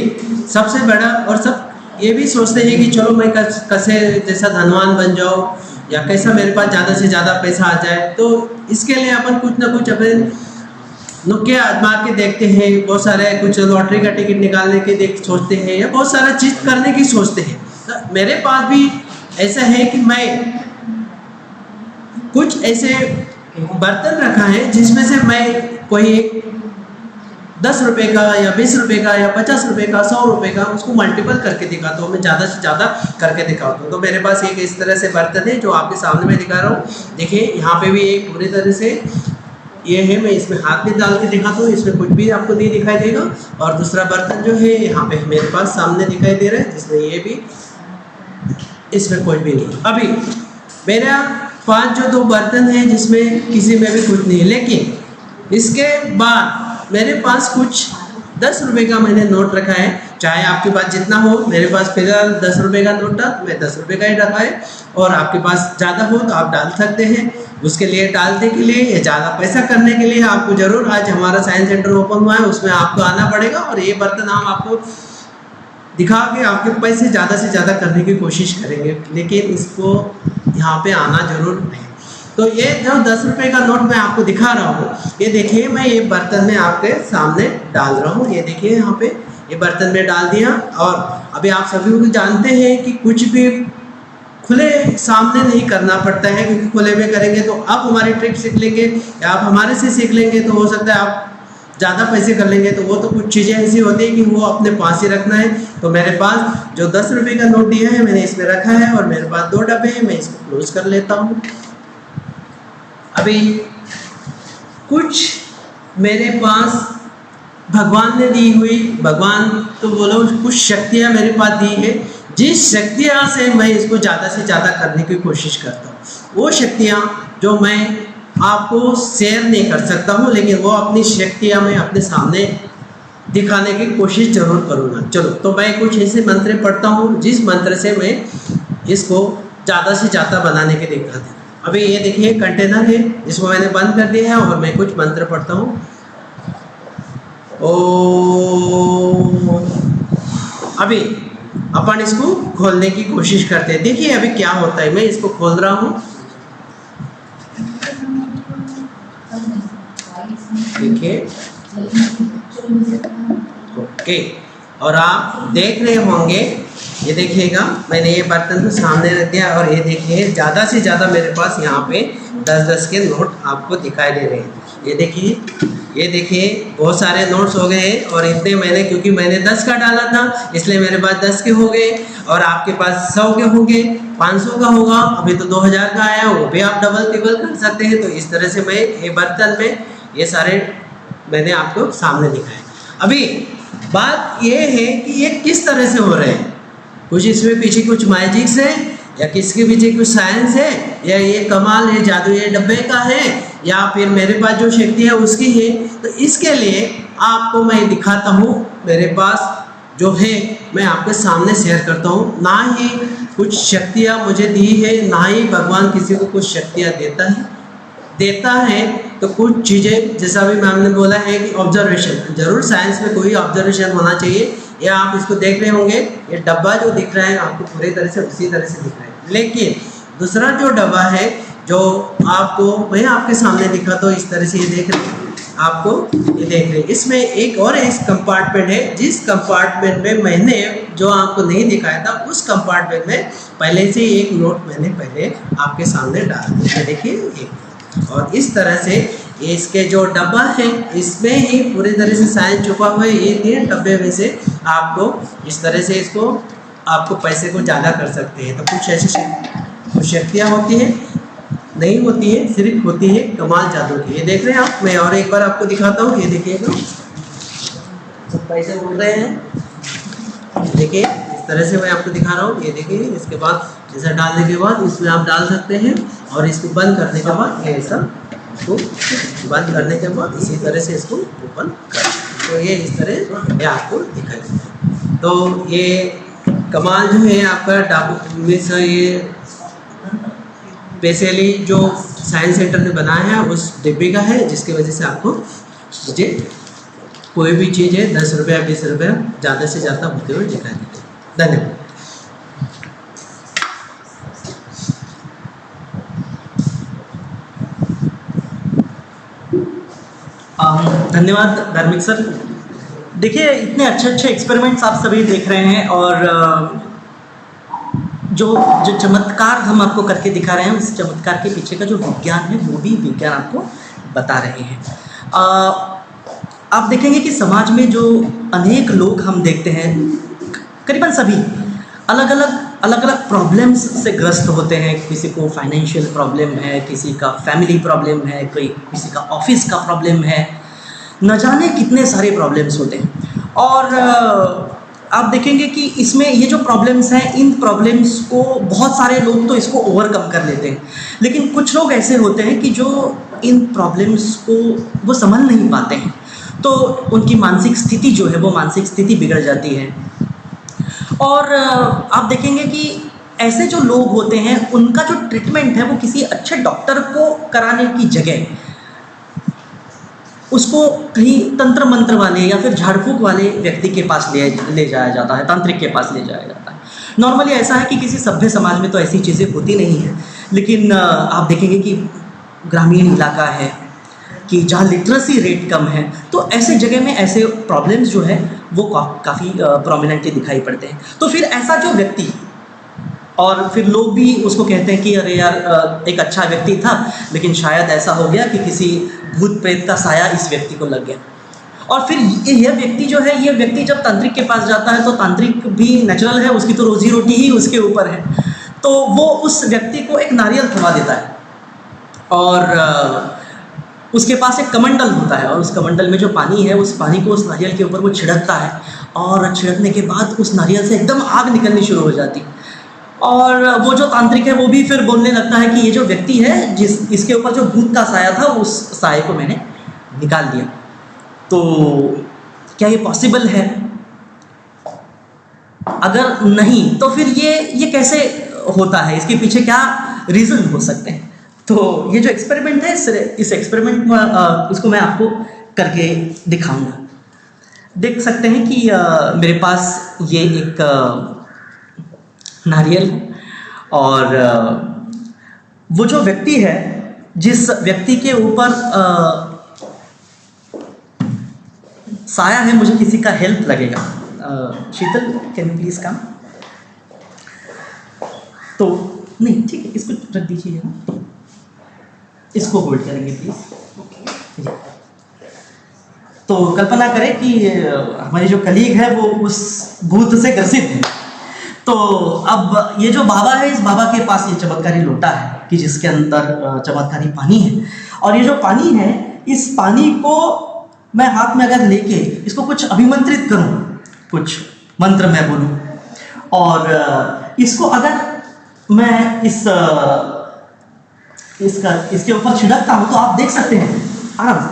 सबसे बड़ा और सब ये भी सोचते हैं कि चलो मैं कैसे जैसा धनवान बन जाऊँ या कैसा मेरे पास ज़्यादा से ज़्यादा पैसा आ जाए। तो इसके लिए अपन कुछ ना कुछ अपने नुक्के आजमा के देखते हैं, बहुत सारे कुछ लॉटरी का टिकट निकालने के सोचते हैं या बहुत सारा चीज़ करने की सोचते हैं। तो मेरे पास भी ऐसा है कि मैं कुछ ऐसे बर्तन रखा है जिसमें से मैं कोई 10 रुपये का या 20 रुपये का या 50 रुपये का 100 रुपये का उसको मल्टीपल करके दिखाता हूँ, मैं ज़्यादा से ज़्यादा करके दिखाता हूँ। तो मेरे पास एक इस तरह से बर्तन है जो आपके सामने मैं दिखा रहा हूँ। देखिए यहाँ पे भी एक पूरी तरह से ये है, मैं इसमें हाथ में डाल के दिखाता हूँ, इसमें कुछ भी आपको नहीं दिखाई देगा। और दूसरा बर्तन जो है यहाँ पे मेरे पास सामने दिखाई दे रहा है, जिसमें ये भी, इसमें कुछ भी नहीं। अभी मेरा पांच जो 2 बर्तन हैं जिसमें किसी में भी कुछ नहीं है, लेकिन इसके बाद मेरे पास कुछ 10 रुपये का मैंने नोट रखा है। चाहे आपके पास जितना हो, मेरे पास फिलहाल 10 रुपये का नोट था, मैं 10 रुपये का ही रखा है। और आपके पास ज़्यादा हो तो आप डाल सकते हैं। उसके लिए डालने के लिए या ज़्यादा पैसा करने के लिए आपको ज़रूर आज हमारा साइंस सेंटर ओपन हुआ है, उसमें आपको आना पड़ेगा और ये बर्तन हम आपको दिखा के आपके पैसे ज़्यादा से ज़्यादा करने की कोशिश करेंगे, लेकिन इसको यहाँ पे आना जरूर है। तो ये जो 10 रुपये का नोट मैं आपको दिखा रहा हूँ, ये देखिए मैं ये बर्तन में आपके सामने डाल रहा हूँ। ये देखिए यहाँ पे ये बर्तन में डाल दिया। और अभी आप सभी लोग जानते हैं कि कुछ भी खुले सामने नहीं करना पड़ता है, क्योंकि खुले में करेंगे तो आप हमारी ट्रिक सीख लेंगे या आप हमारे से सीख लेंगे तो हो सकता है आप ज़्यादा पैसे कर लेंगे। तो वो तो कुछ चीज़ें ऐसी होती है कि वो अपने पास ही रखना है। तो मेरे पास जो 10 रुपये का नोट दिया है मैंने इसमें रखा है और मेरे पास 2 डब्बे हैं, मैं इसको क्लोज कर लेता हूँ। अभी कुछ मेरे पास भगवान ने दी हुई, भगवान तो बोलो, कुछ शक्तियाँ मेरे पास दी है, जिस शक्तियाँ से मैं इसको ज़्यादा से ज़्यादा करने की कोशिश करता हूँ। वो शक्तियाँ जो मैं आपको शेयर नहीं कर सकता हूँ, लेकिन वो अपनी शक्तियाँ मैं अपने सामने दिखाने की कोशिश जरूर करूँगा। चलो, तो मैं कुछ ऐसे मंत्र पढ़ता हूँ जिस मंत्र से मैं इसको ज़्यादा से ज़्यादा बनाने के दिखाता हूँ। अभी ये देखिए कंटेनर है जिसको मैंने बंद कर दिया है और मैं कुछ मंत्र पढ़ता हूँ। अभी अपन इसको खोलने की कोशिश करते हैं। देखिए अभी क्या होता है, मैं इसको खोल रहा हूँ। देखिए ओके, और आप देख रहे होंगे, ये देखिएगा मैंने ये बर्तन को सामने रख दिया और ये देखिए ज़्यादा से ज़्यादा मेरे पास यहाँ पे 10-10 के नोट आपको दिखाई दे रहे हैं। ये देखिए बहुत सारे नोट्स हो गए हैं और इतने मैंने, क्योंकि मैंने 10 का डाला था इसलिए मेरे पास 10 के हो गए और आपके पास 100 के होंगे, 500 का होगा, अभी तो 2000 का आया, वो भी आप डबल टिबल कर सकते हैं। तो इस तरह से मैं ये बर्तन में ये सारे मैंने आपको सामने दिखाए। अभी बात ये है कि ये किस तरह से हो रहे हैं, कुछ इसमें पीछे कुछ मैजिक्स है या किसके पीछे कुछ साइंस है, या ये कमाल है, जादू ये डब्बे का है, या फिर मेरे पास जो शक्ति है उसकी है। तो इसके लिए आपको मैं दिखाता हूँ, मेरे पास जो है मैं आपके सामने शेयर करता हूँ। ना ही कुछ शक्तियाँ मुझे दी है, ना ही भगवान किसी को कुछ शक्तियाँ देता है। तो कुछ चीज़ें जैसा भी मैम ने बोला है कि ऑब्जर्वेशन, जरूर साइंस में कोई ऑब्जर्वेशन होना चाहिए। या आप इसको देख रहे होंगे, ये डब्बा जो दिख रहा है आपको पूरी तरह से उसी तरह से दिख रहा है, लेकिन दूसरा जो डब्बा है जो आपको मैं आपके सामने दिखा, तो इस तरह से ये देख रहे हैं, आपको ये देख रहे हैं। इसमें एक और इस कंपार्टमेंट है, जिस कंपार्टमेंट में मैंने जो आपको नहीं दिखाया था, उस कंपार्टमेंट में पहले से एक नोट मैंने पहले आपके सामने डाल दिया, देखिए। और इस तरह से इसके जो डब्बा है इसमें ही पूरी तरह से साइंस छुपा हुआ है। ये 3 डब्बे में से आपको इस तरह से इसको आपको पैसे को ज़्यादा कर सकते हैं। तो कुछ ऐसी शक्तियाँ होती है, नहीं होती है, सिर्फ होती है कमाल जादू की। ये देख रहे हैं आप, मैं और एक बार आपको दिखाता हूँ। ये देखिएगा सब पैसे उड़ रहे हैं, देखिए इस तरह से मैं आपको दिखा रहा हूँ। ये देखिए, इसके बाद ऐसा डालने के बाद इसमें आप डाल सकते हैं और इसको बंद करने के बाद ये ऐसा इसको बंद करने के बाद इसी तरह से इसको ओपन कर, तो ये इस तरह ये आपको दिखाई देगा। तो ये कमाल जो है आपका डाकू में से ये बेसिकली जो साइंस सेंटर ने बनाया है उस डिब्बे का है, जिसकी वजह से आपको चीज़ें कोई भी चीज़ है 10 रुपया 20 रुपया ज़्यादा से ज़्यादा होते हुए दिखाई देते हैं। धन्यवाद। धन्यवाद धार्मिक सर। देखिए इतने अच्छे एक्सपेरिमेंट्स आप सभी देख रहे हैं और जो चमत्कार हम आपको करके दिखा रहे हैं, उस चमत्कार के पीछे का जो विज्ञान है वो भी विज्ञान आपको बता रहे हैं। आप देखेंगे कि समाज में जो अनेक लोग हम देखते हैं, करीबन सभी अलग अलग प्रॉब्लम्स से ग्रस्त होते हैं। किसी को फाइनेंशियल प्रॉब्लम है, किसी का फैमिली प्रॉब्लम है, किसी का ऑफिस का प्रॉब्लम है, न जाने कितने सारे प्रॉब्लम्स होते हैं। और आप देखेंगे कि इसमें ये जो प्रॉब्लम्स हैं, इन प्रॉब्लम्स को बहुत सारे लोग तो इसको ओवरकम कर लेते हैं, लेकिन कुछ लोग ऐसे होते हैं कि जो इन प्रॉब्लम्स को वो संभल नहीं पाते हैं, तो उनकी मानसिक स्थिति जो है वो मानसिक स्थिति बिगड़ जाती है। और आप देखेंगे कि ऐसे जो लोग होते हैं उनका जो ट्रीटमेंट है वो किसी अच्छे डॉक्टर को कराने की जगह उसको कहीं तंत्र मंत्र वाले या फिर झाड़ फूक वाले व्यक्ति के पास ले जाया जाता है, तांत्रिक के पास ले जाया जाता है। नॉर्मली ऐसा है कि किसी सभ्य समाज में तो ऐसी चीज़ें होती नहीं है, लेकिन आप देखेंगे कि ग्रामीण इलाका है कि जहाँ लिटरेसी रेट कम है, तो ऐसे जगह में ऐसे प्रॉब्लम्स जो है वो काफ़ी प्रोमिनेंटली दिखाई पड़ते हैं। तो फिर ऐसा जो व्यक्ति, और फिर लोग भी उसको कहते हैं कि अरे यार एक अच्छा व्यक्ति था, लेकिन शायद ऐसा हो गया कि किसी भूत प्रेत का साया इस व्यक्ति को लग गया। और फिर यह व्यक्ति जो है, ये व्यक्ति जब तांत्रिक के पास जाता है तो तांत्रिक भी नेचुरल है, उसकी तो रोजी रोटी ही उसके ऊपर है, तो वो उस व्यक्ति को एक नारियल थमा देता है और उसके पास एक कमंडल होता है, और उस कमंडल में जो पानी है उस पानी को उस नारियल के ऊपर वो छिड़कता है, और छिड़कने के बाद उस नारियल से एकदम आग निकलनी शुरू हो जाती है। और वो जो तांत्रिक है वो भी फिर बोलने लगता है कि ये जो व्यक्ति है इसके ऊपर जो भूत का साया था, उस साये को मैंने निकाल दिया। तो क्या ये पॉसिबल है? अगर नहीं तो फिर ये कैसे होता है, इसके पीछे क्या रीज़न हो सकते हैं? तो ये जो एक्सपेरिमेंट है, इस एक्सपेरिमेंट में इसको मैं आपको करके दिखाऊंगा। देख सकते हैं कि मेरे पास ये एक नारियल है, और वो जो व्यक्ति है, जिस व्यक्ति के ऊपर साया है, मुझे किसी का हेल्प लगेगा। शीतल, कैन यू प्लीज कम? तो नहीं, ठीक है, इसको रख दीजिए ना, इसको होल्ड करेंगे प्लीज। तो कल्पना करें कि हमारे जो कलीग है वो उस भूत से ग्रसित है। तो अब ये जो बाबा है, इस बाबा के पास ये चमत्कारी लोटा है कि जिसके अंदर चमत्कारी पानी है, और ये जो पानी है, इस पानी को मैं हाथ में अगर लेके इसको कुछ अभिमंत्रित करूं, कुछ मंत्र मैं बोलूं, और इसको अगर मैं इसके ऊपर छिड़कता हूं, तो आप देख सकते हैं आराम से,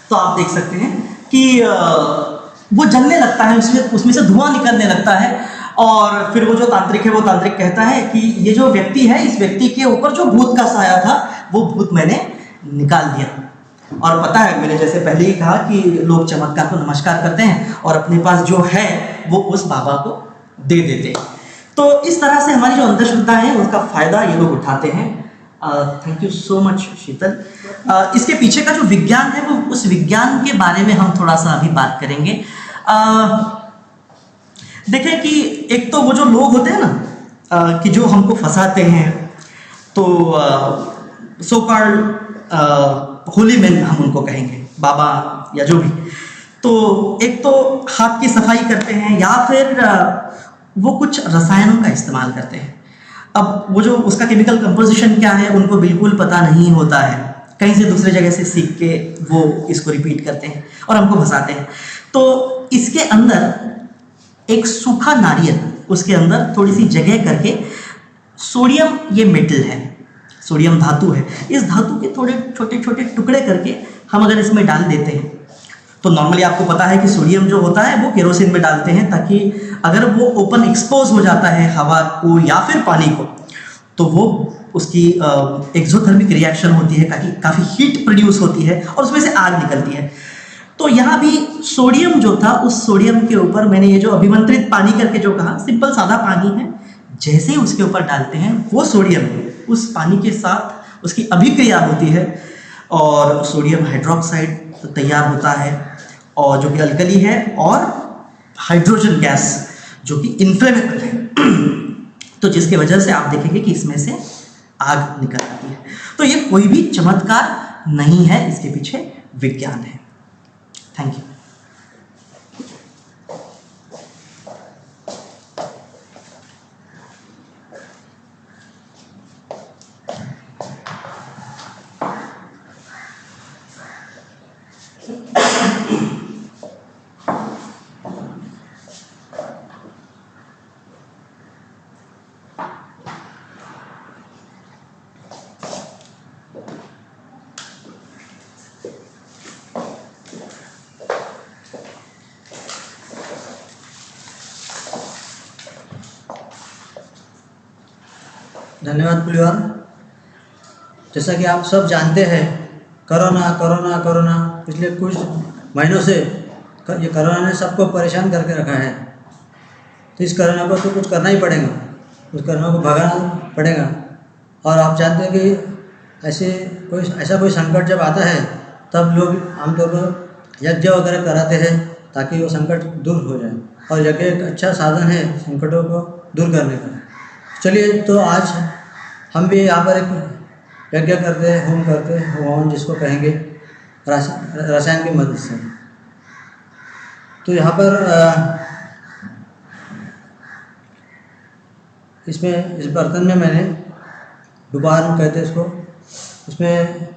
तो आप देख सकते हैं कि वो जलने लगता है, उसमें से धुआं निकलने लगता है। और फिर वो जो तांत्रिक है, वो तांत्रिक कहता है कि ये जो व्यक्ति है, इस व्यक्ति के ऊपर जो भूत का साया था, वो भूत मैंने निकाल दिया। और पता है, मैंने जैसे पहले ही कहा कि लोग चमत्कार को नमस्कार करते हैं और अपने पास जो है वो उस बाबा को दे देते हैं। तो इस तरह से हमारी जो अंधश्रद्धा है उसका फायदा ये लोग उठाते हैं। थैंक यू सो मच शीतल। इसके पीछे का जो विज्ञान है, वो उस विज्ञान के बारे में हम थोड़ा सा अभी बात करेंगे। देखें कि एक तो वो जो लोग होते हैं ना, कि जो हमको फंसाते हैं, तो सो कॉल्ड होली मैन हम उनको कहेंगे, बाबा या जो भी। तो एक तो हाथ की सफाई करते हैं, या फिर वो कुछ रसायनों का इस्तेमाल करते हैं। अब वो जो उसका केमिकल कंपोजिशन क्या है उनको बिल्कुल पता नहीं होता है, कहीं से दूसरे जगह से सीख के वो इसको रिपीट करते हैं और हमको फंसाते हैं। तो इसके अंदर एक सूखा नारियल, उसके अंदर थोड़ी सी जगह करके सोडियम, ये मेटल है, सोडियम धातु है, इस धातु के थोड़े छोटे छोटे टुकड़े करके हम अगर इसमें डाल देते हैं, तो नॉर्मली आपको पता है कि सोडियम जो होता है वो केरोसिन में डालते हैं, ताकि अगर वो ओपन एक्सपोज हो जाता है हवा को या फिर पानी को, तो वो उसकी एक्सोथर्मिक रिएक्शन होती है, काफ़ी हीट प्रोड्यूस होती है और उसमें से आग निकलती है। तो यहाँ भी सोडियम जो था, उस सोडियम के ऊपर मैंने ये जो अभिमंत्रित पानी करके जो कहा, सिंपल सादा पानी है, जैसे ही उसके ऊपर डालते हैं वो सोडियम उस पानी के साथ उसकी अभिक्रिया होती है और सोडियम हाइड्रोक्साइड तैयार होता है, और जो कि अल्कली है, और हाइड्रोजन गैस जो कि इन्फ्लेमेबल है। तो जिसकी वजह से आप देखेंगे कि इसमें से आग निकल आती है। तो ये कोई भी चमत्कार नहीं है, इसके पीछे विज्ञान है। Thank you. धन्यवाद पुलिवाल। जैसा कि आप सब जानते हैं, कोरोना कोरोना कोरोना पिछले कुछ महीनों से ये कोरोना ने सबको परेशान करके रखा है। तो इस कोरोना को तो कुछ करना ही पड़ेगा, उस कोरोना को भगाना पड़ेगा। और आप जानते हैं कि ऐसा कोई संकट जब आता है तब लोग आमतौर पर यज्ञ वगैरह कराते हैं ताकि वो संकट दूर हो जाए, और यज्ञ एक अच्छा साधन है संकटों को दूर करने का। चलिए, तो आज हम भी यहाँ पर एक यज्ञ करते हैं, होम करते हैं, होम जिसको कहेंगे रसायन की मदद से। तो यहाँ पर इसमें इस बर्तन में मैंने डुबार कहते हैं इसको, इसमें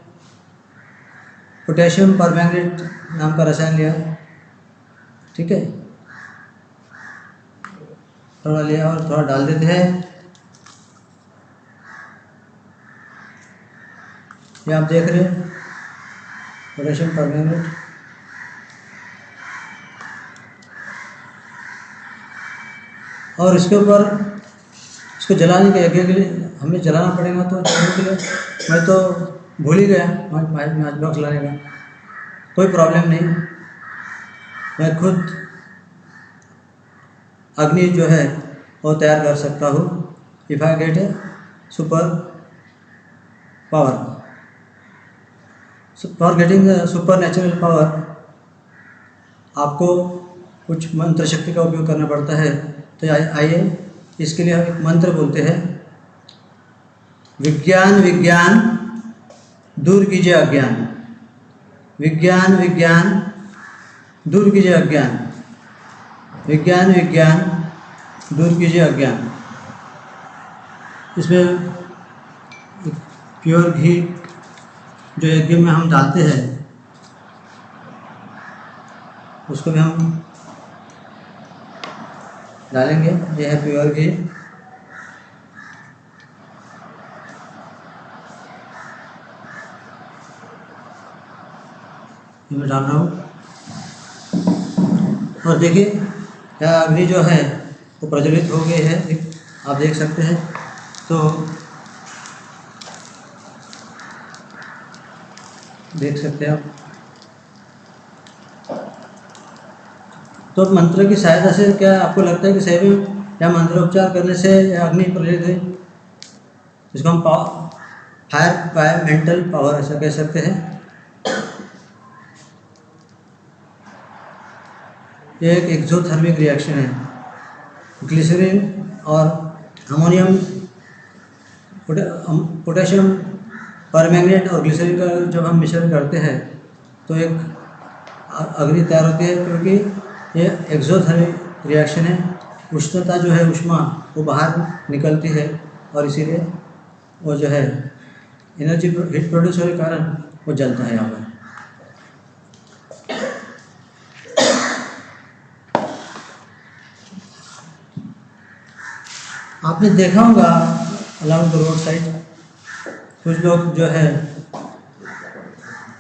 पोटेशियम परमैंगनेट नाम का रसायन लिया, ठीक है, थोड़ा लिया और थोड़ा डाल देते हैं। ये आप देख रहे हैं पोटेशियम परमैंगनेट। और इसके ऊपर इसको जलाने के यज्ञ के लिए हमें जलाना पड़ेगा, तो जलाने के लिए मैं तो भूल ही गया मैच बॉक्स लाने का। कोई प्रॉब्लम नहीं, मैं खुद अग्नि जो है वो तैयार कर सकता हूँ। If I get A super power, for getting super natural power आपको कुछ मंत्र शक्ति का उपयोग करना पड़ता है। तो आइए, इसके लिए हम एक मंत्र बोलते हैं, विज्ञान विज्ञान दूर कीजिए अज्ञान, विज्ञान विज्ञान दूर कीजिए अज्ञान, विज्ञान विज्ञान दूर कीजिए अज्ञान। इसमें प्योर घी जो यज्ञ में हम डालते हैं उसको भी हम डालेंगे। यह है प्योर घी। ये मैं डाल रहा हूँ, और देखिए यह अग्नि जो है वो प्रज्वलित हो गई है, आप देख सकते हैं। तो देख सकते हैं आप। तो मंत्र की सहायता से क्या आपको लगता है कि सही में या मंत्रोपचार करने से या अग्नि प्रज्वलित हुई? इसको हम फायर मेंटल पावर ऐसा कह सकते हैं। ये एक एक्सोथर्मिक रिएक्शन है। ग्लिसरीन और अमोनियम पोटेशियम परमैंगनेट और ग्लिसरीन का जब हम मिश्रण करते हैं तो एक अग्नि तैयार होती है, क्योंकि ये एक्सोथर्मिक रिएक्शन है। उष्णता जो है, ऊष्मा वो बाहर निकलती है, और इसीलिए वो जो है एनर्जी हीट प्रोड्यूस होने के कारण वो जलता है यहाँ पर। आपने देखा होगा अलॉन्ग द रोड साइड कुछ लोग जो है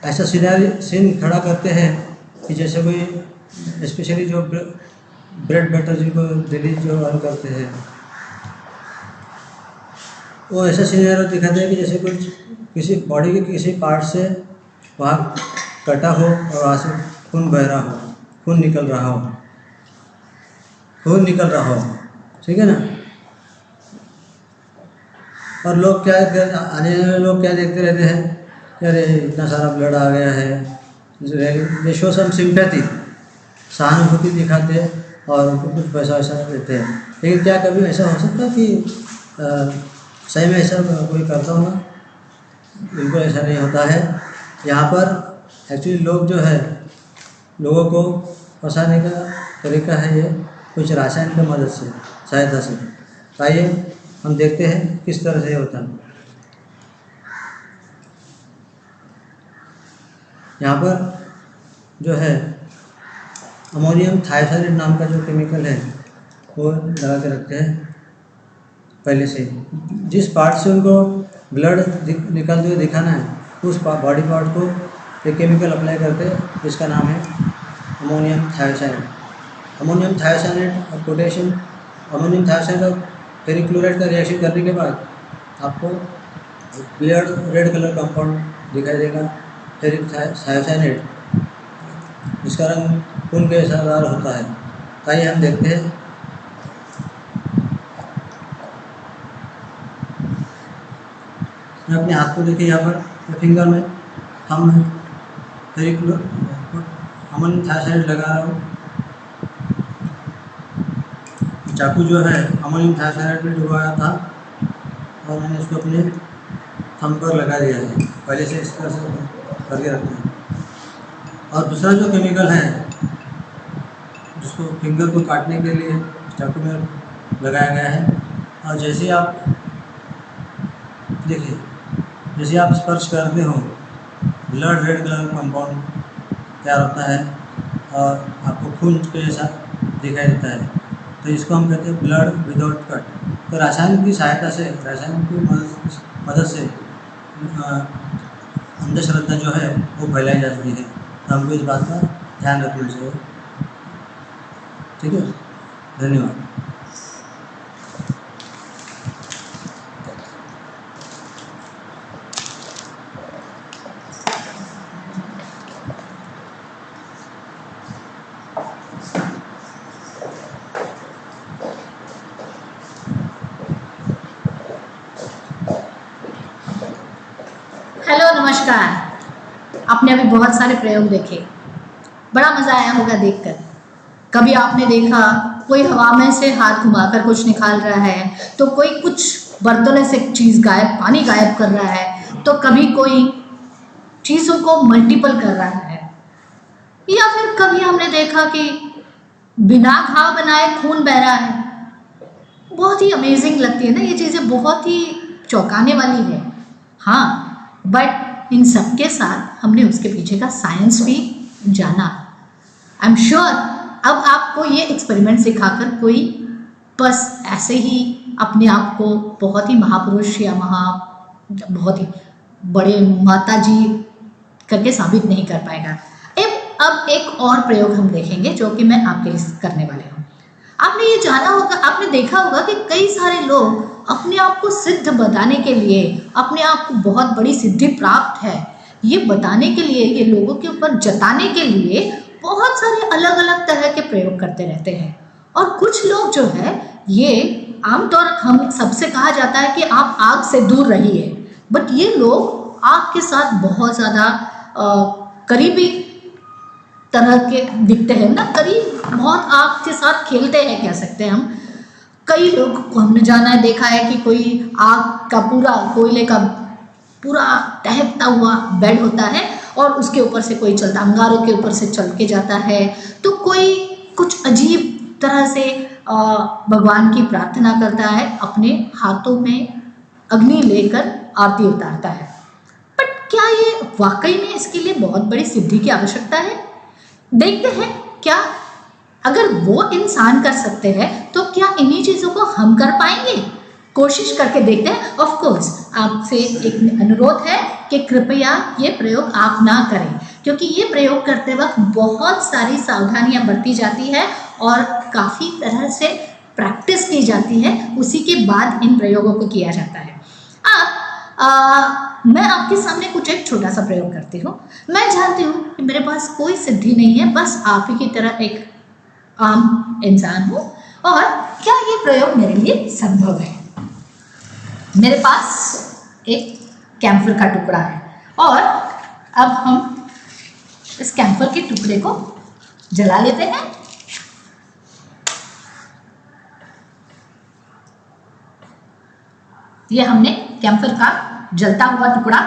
ऐसा सीन खड़ा करते हैं कि जैसे कोई स्पेशली जो ब्रेड बटर जिनको दिल्ली जो रन करते हैं वो ऐसा सीनरी दिखाते हैं कि जैसे कुछ किसी बॉडी के किसी पार्ट से वहाँ कटा हो और वहाँ से खून बह रहा हो, खून निकल रहा हो, ठीक है ना। और लोग क्या आने वाले लोग क्या देखते रहते हैं कि अरे इतना सारा ब्लड आ गया है, दे शो सम सिंपैथी, सहानुभूति दिखाते हैं और उनको कुछ पैसा वैसा देते हैं। लेकिन क्या कभी ऐसा हो सकता है कि सही में ऐसा कोई करता होगा? बिल्कुल ऐसा नहीं होता है। यहाँ पर एक्चुअली लोग जो है लोगों को फंसाने का तरीका है ये कुछ रासायन की मदद से, सहायता से। आइए हम देखते हैं किस तरह से होता है। यहाँ पर जो है अमोनियम थायोसाइड नाम का जो केमिकल है वो लगा के रखते हैं पहले से। जिस पार्ट से उनको ब्लड निकलते हुए दिखाना है उस बॉडी पार्ट को एक केमिकल अप्लाई करते हैं जिसका नाम है अमोनियम थायोसाइड। अमोनियम थायोसाइड और पोटेशियम अमोनियम थायोसाइड और फेरिक क्लोराइड का रिएक्शन करने के बाद आपको ब्लड रेड कलर कंपाउंड दिखाई देगा, फेरिक साइनेट, जिसका रंग खून के जैसा लाल होता है। आइए हम देखते हैं। मैं अपने हाथ को देखिए, यहाँ पर फिंगर में हम फेरिक अमोनियम थायोसाइनेट लगा रहा हूँ। चाकू जो है अमोनियम थायोसाइनेट में डुबाया था और मैंने इसको अपने थंब पर लगा दिया है। पहले से इस तरह से करके रखते हैं। और दूसरा जो केमिकल है जिसको फिंगर को काटने के लिए चाकू में लगाया गया है, और जैसे आप देखिए, जैसे आप स्पर्श करते हो ब्लड रेड कलर का कंपाउंड तैयार होता है और आपको खून के जैसा दिखाई देता है। तो इसको हम कहते हैं ब्लड विदाउट कट। तो रसायन की सहायता से, रसायन की मदद से अंधश्रद्धा जो है वो फैलाई जाती है। तो हमको इस बात का ध्यान रखना चाहिए। ठीक है, धन्यवाद। हेलो, नमस्कार। आपने अभी बहुत सारे प्रयोग देखे, बड़ा मज़ा आया होगा देखकर। कभी आपने देखा कोई हवा में से हाथ घुमाकर कुछ निकाल रहा है, तो कोई कुछ बर्तनों से चीज़ गायब, पानी गायब कर रहा है, तो कभी कोई चीज़ों को मल्टीपल कर रहा है, या फिर कभी हमने देखा कि बिना घाव बनाए खून बह रहा है। बहुत ही अमेजिंग लगती है ना ये चीज़ें, बहुत ही चौंकाने वाली है। हाँ, बट इन सब के साथ हमने उसके पीछे का साइंस भी जाना। आई एम श्योर अब आपको ये एक्सपेरिमेंट सिखाकर कोई बस ऐसे ही अपने आप को बहुत ही महापुरुष या बहुत ही बड़े माता जी करके साबित नहीं कर पाएगा। अब एक और प्रयोग हम देखेंगे जो कि मैं आपके लिए करने वाले हूँ। आपने ये जाना होगा, आपने देखा होगा कि कई सारे लोग अपने आप को सिद्ध बताने के लिए, अपने आप को बहुत बड़ी सिद्धि प्राप्त है ये बताने के लिए, ये लोगों के ऊपर जताने के लिए बहुत सारे अलग अलग तरह के प्रयोग करते रहते हैं। और कुछ लोग जो है ये आमतौर हम सबसे कहा जाता है कि आप आग से दूर रहिए, बट ये लोग आग के साथ बहुत ज़्यादा करीबी तरह के दिखते हैं ना, करीब बहुत आग के साथ खेलते हैं कह सकते हैं हम। कई लोग को हमने जाना है, देखा है कि कोई आग का पूरा कोयले का पूरा दहकता हुआ बेड होता है और उसके ऊपर से कोई चलता, अंगारों के ऊपर से चल के जाता है, तो कोई कुछ अजीब तरह से भगवान की प्रार्थना करता है, अपने हाथों में अग्नि लेकर आरती उतारता है। बट क्या ये वाकई में इसके लिए बहुत बड़ी सिद्धि की आवश्यकता है? देखते हैं क्या अगर वो इंसान कर सकते हैं तो क्या इन्हीं चीज़ों को हम कर पाएंगे? कोशिश करके देखते हैं। ऑफ कोर्स आपसे एक अनुरोध है कि कृपया ये प्रयोग आप ना करें, क्योंकि ये प्रयोग करते वक्त बहुत सारी सावधानियां बरती जाती है और काफ़ी तरह से प्रैक्टिस की जाती है, उसी के बाद इन प्रयोगों को किया जाता है। मैं आपके सामने कुछ एक छोटा सा प्रयोग करती हूँ। मैं जानती हूँ कि मेरे पास कोई सिद्धि नहीं है, बस आप ही की तरह एक आम इंसान हूँ, और क्या ये प्रयोग मेरे लिए संभव है? मेरे पास एक कैम्फर का टुकड़ा है और अब हम इस कैम्फर के टुकड़े को जला लेते हैं। ये हमने कैम्फर का जलता हुआ टुकड़ा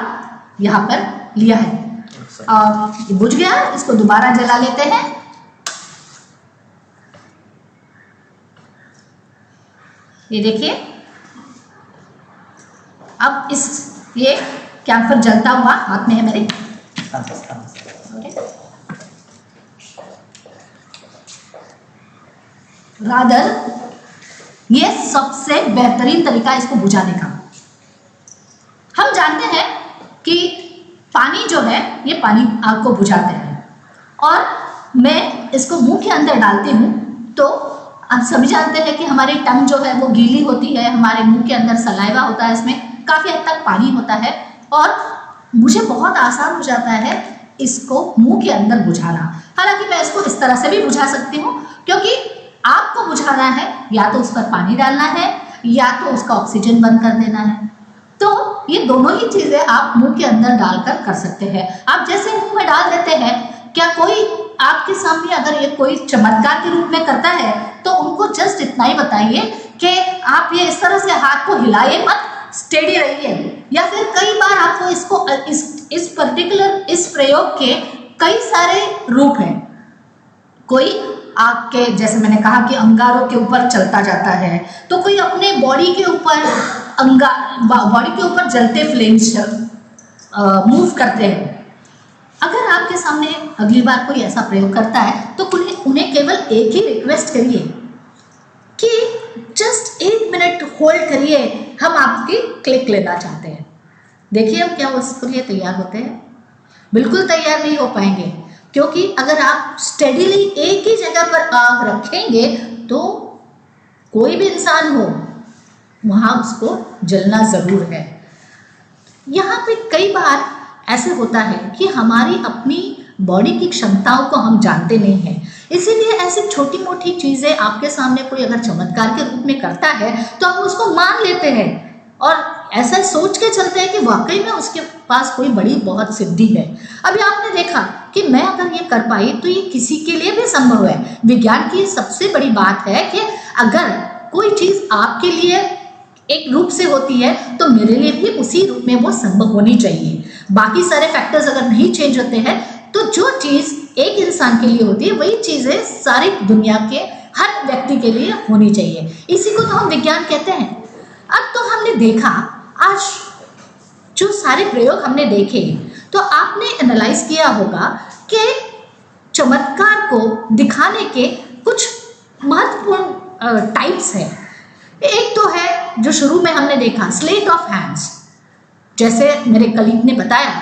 यहाँ पर लिया है। ये बुझ गया, इसको दोबारा जला लेते हैं। ये देखिए, अब ये कैम्फर जलता हुआ हाथ में है मेरे। रादर ये सबसे बेहतरीन तरीका इसको बुझाने का। हम जानते हैं कि पानी जो है ये पानी आग को बुझाते हैं, और मैं इसको मुंह के अंदर डालती हूँ तो आप सभी जानते हैं कि हमारी टंग जो है वो गीली होती है, हमारे मुंह के अंदर सलाइवा होता है, इसमें काफ़ी हद तक पानी होता है, और मुझे बहुत आसान हो जाता है इसको मुंह के अंदर बुझाना। हालांकि मैं इसको इस तरह से भी बुझा सकती हूँ, क्योंकि आपको बुझाना है या तो उस पर पानी डालना है या तो उसका ऑक्सीजन बंद कर देना है। तो ये दोनों ही चीजें आप मुंह के अंदर डालकर कर सकते हैं। आप जैसे मुंह में डाल देते हैं, क्या कोई आपके सामने अगर ये कोई चमत्कार के रूप में करता है तो उनको जस्ट इतना ही बताइए कि आप ये इस तरह से हाथ को हिलाइए मत, स्टेडी रहिए। या फिर कई बार आपको इसको इस पर्टिकुलर इस प्रयोग के कई सारे रूप हैं। कोई आपके जैसे मैंने कहा कि अंगारों के ऊपर चलता जाता है, तो कोई अपने बॉडी के ऊपर बॉडी के ऊपर जलते फ्लेम्स मूव करते हैं। अगर आपके सामने अगली बार कोई ऐसा प्रयोग करता है तो उन्हें केवल एक ही रिक्वेस्ट करिए कि जस्ट 1 मिनट होल्ड करिए, हम आपकी क्लिक लेना चाहते हैं। देखिए हम क्या उसके लिए तैयार होते हैं। बिल्कुल तैयार नहीं हो पाएंगे, क्योंकि अगर आप स्टेडीली एक ही जगह पर आग रखेंगे तो कोई भी इंसान हो वहाँ उसको जलना ज़रूर है। यहाँ पे कई बार ऐसे होता है कि हमारी अपनी बॉडी की क्षमताओं को हम जानते नहीं हैं, इसीलिए ऐसी छोटी मोटी चीज़ें आपके सामने कोई अगर चमत्कार के रूप में करता है तो हम उसको मान लेते हैं और ऐसा सोच के चलते हैं कि वाकई में उसके पास कोई बड़ी बहुत सिद्धि है। अभी आपने देखा कि मैं अगर ये कर पाई तो ये किसी के लिए भी संभव है। विज्ञान की सबसे बड़ी बात है कि अगर कोई चीज़ आपके लिए एक रूप से होती है तो मेरे लिए भी उसी रूप में वो संभव होनी चाहिए। बाकी सारे फैक्टर्स अगर नहीं चेंज होते हैं तो जो चीज़ एक इंसान के लिए होती है वही चीज़ें सारी दुनिया के हर व्यक्ति के लिए होनी चाहिए। इसी को तो हम विज्ञान कहते हैं। अब तो हमने देखा, आज जो सारे प्रयोग हमने देखे तो आपने एनालाइज किया होगा कि चमत्कार को दिखाने के कुछ महत्वपूर्ण टाइप्स हैं। एक तो है जो शुरू में हमने देखा, स्लेट ऑफ हैंड्स। जैसे मेरे कलीग ने बताया